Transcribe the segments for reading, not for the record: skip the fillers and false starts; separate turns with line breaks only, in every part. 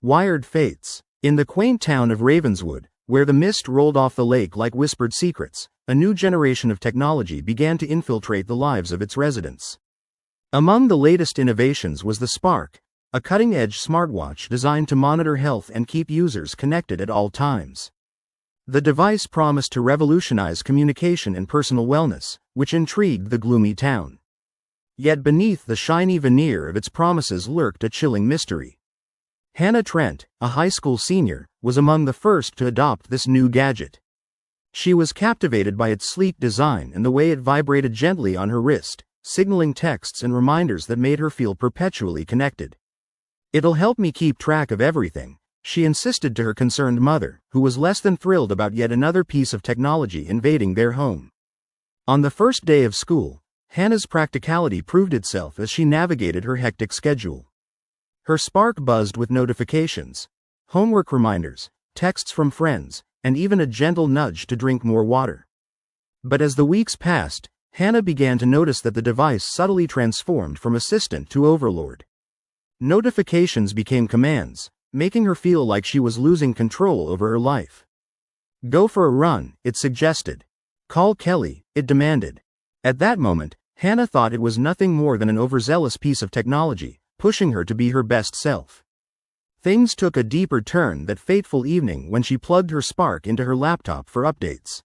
Wired fates. In the quaint town of Ravenswood, where the mist rolled off the lake like whispered secrets, a new generation of technology began to infiltrate the lives of its residents. Among the latest innovations was the Spark, a cutting-edge smartwatch designed to monitor health and keep users connected at all times. The device promised to revolutionize communication and personal wellness, which intrigued the gloomy town. Yet beneath the shiny veneer of its promises lurked a chilling mystery. Hannah Trent, a high school senior, was among the first to adopt this new gadget. She was captivated by its sleek design and the way it vibrated gently on her wrist, signaling texts and reminders that made her feel perpetually connected. "It'll help me keep track of everything," she insisted to her concerned mother, who was less than thrilled about yet another piece of technology invading their home. On the first day of school, Hannah's practicality proved itself as she navigated her hectic schedule. Her Spark buzzed with notifications, homework reminders, texts from friends, and even a gentle nudge to drink more water. But as the weeks passed, Hannah began to notice that the device subtly transformed from assistant to overlord. Notifications became commands, making her feel like she was losing control over her life. "Go for a run," it suggested. "Call Kelly," it demanded. At that moment, Hannah thought it was nothing more than an overzealous piece of technology, pushing her to be her best self. Things took a deeper turn that fateful evening when she plugged her Spark into her laptop for updates.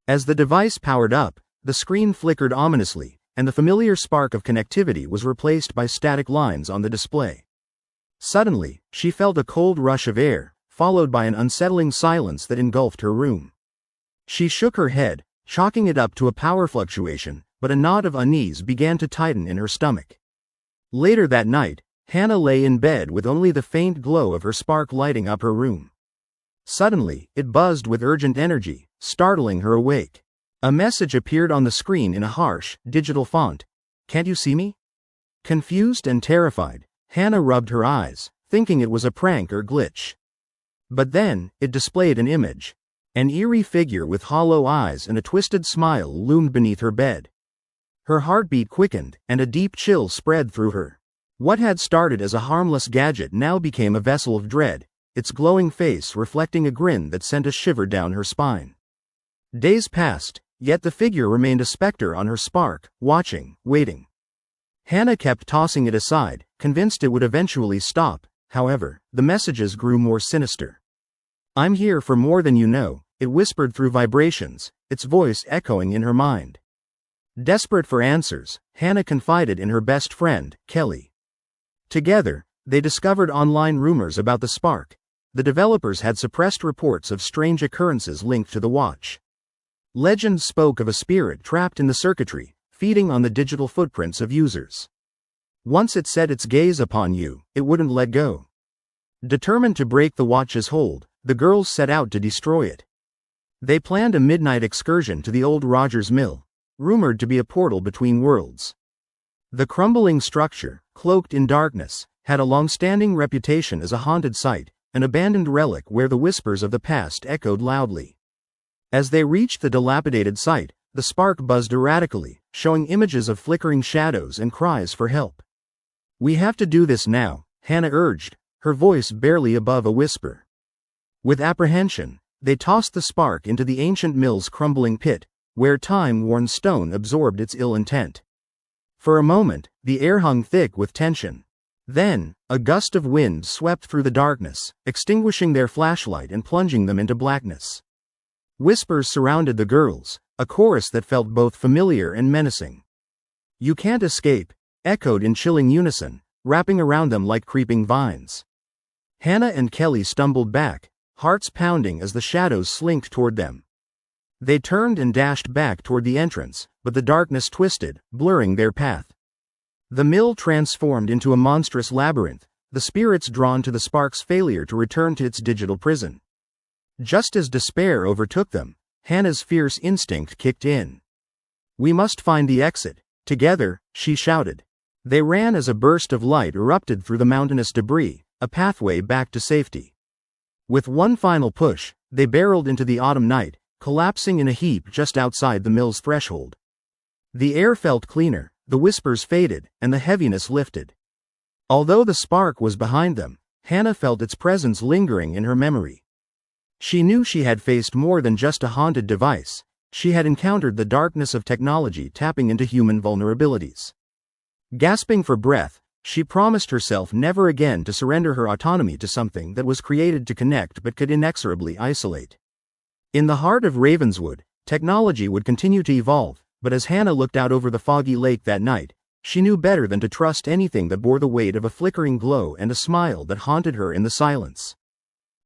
As the device powered up, the screen flickered ominously, and the familiar spark of connectivity was replaced by static lines on the display. Suddenly, she felt a cold rush of air, followed by an unsettling silence that engulfed her room. She shook her head, chalking it up to a power fluctuation, but a knot of unease began to tighten in her stomach. Later that night, Hannah lay in bed with only the faint glow of her Spark lighting up her room. Suddenly, it buzzed with urgent energy, startling her awake. A message appeared on the screen in a harsh, digital font. "Can't you see me?" Confused and terrified, Hannah rubbed her eyes, thinking it was a prank or glitch. But then, it displayed an image. An eerie figure with hollow eyes and a twisted smile loomed beneath her bed. Her heartbeat quickened, and a deep chill spread through her. What had started as a harmless gadget now became a vessel of dread, its glowing face reflecting a grin that sent a shiver down her spine. Days passed, yet the figure remained a specter on her Spark, watching, waiting. Hannah kept tossing it aside, convinced it would eventually stop. However, the messages grew more sinister. "I'm here for more than you know," it whispered through vibrations, its voice echoing in her mind. Desperate for answers, Hannah confided in her best friend, Kelly. Together, they discovered online rumors about the Spark. The developers had suppressed reports of strange occurrences linked to the watch. Legends spoke of a spirit trapped in the circuitry, feeding on the digital footprints of users. Once it set its gaze upon you, it wouldn't let go. Determined to break the watch's hold, the girls set out to destroy it. They planned a midnight excursion to the old Rogers Mill, rumored to be a portal between worlds. The crumbling structure, cloaked in darkness, had a long-standing reputation as a haunted site, an abandoned relic where the whispers of the past echoed loudly. As they reached the dilapidated site, the Spark buzzed erratically, showing images of flickering shadows and cries for help. "We have to do this now," Hannah urged, her voice barely above a whisper. With apprehension, they tossed the Spark into the ancient mill's crumbling pit, where time-worn stone absorbed its ill intent. For a moment, the air hung thick with tension. Then, a gust of wind swept through the darkness, extinguishing their flashlight and plunging them into blackness. Whispers surrounded the girls, a chorus that felt both familiar and menacing. "You can't escape," echoed in chilling unison, wrapping around them like creeping vines. Hannah and Kelly stumbled back, hearts pounding as the shadows slinked toward them. They turned and dashed back toward the entrance, but the darkness twisted, blurring their path. The mill transformed into a monstrous labyrinth, the spirits drawn to the Spark's failure to return to its digital prison. Just as despair overtook them, Hannah's fierce instinct kicked in. "We must find the exit, together," she shouted. They ran as a burst of light erupted through the mountainous debris, a pathway back to safety. With one final push, they barreled into the autumn night, collapsing in a heap just outside the mill's threshold. The air felt cleaner, the whispers faded, and the heaviness lifted. Although the Spark was behind them, Hannah felt its presence lingering in her memory. She knew she had faced more than just a haunted device. She had encountered the darkness of technology tapping into human vulnerabilities. Gasping for breath, she promised herself never again to surrender her autonomy to something that was created to connect but could inexorably isolate. In the heart of Ravenswood, technology would continue to evolve, but as Hannah looked out over the foggy lake that night, she knew better than to trust anything that bore the weight of a flickering glow and a smile that haunted her in the silence.